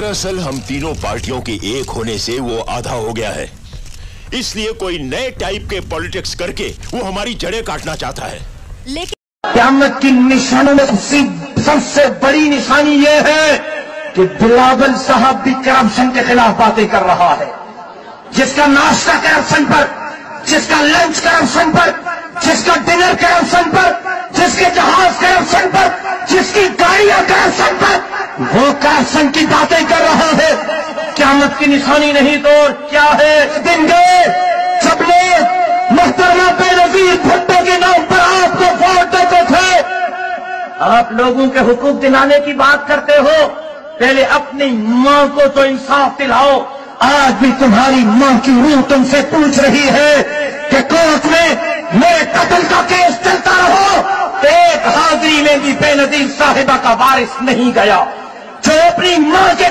दरअसल हम तीनों पार्टियों के एक होने से वो आधा हो गया है, इसलिए कोई नए टाइप के पॉलिटिक्स करके वो हमारी जड़ें काटना चाहता है। लेकिन क़यामत की निशानों में सबसे बड़ी निशानी ये है कि बिलावल साहब भी करप्शन के खिलाफ बातें कर रहा है। जिसका नाश्ता करप्शन पर, जिसका लंच करप्शन पर, जिसका डिनर करप्शन पर, जिसके जहाज करप्शन पर, जिसकी गाड़ियां करप्शन पर, वो करप्शन की बातें कर रहा है। क़यामत की निशानी नहीं तो और क्या है? दिन गए जब लोग मोहतरमा बेनजीर भुट्टो के नाम पर आपको वोट देते थे। आप लोगों के हुकूक दिलाने की बात करते हो, पहले अपनी मां को तो इंसाफ दिलाओ। आज भी तुम्हारी मां की रूह तुमसे पूछ रही है कि कोर्ट में मेरे कत्ल का केस चलता रहो। एक हाजिरी में भी बेनजीर साहिबा का वारिस नहीं गया जो अपनी मां के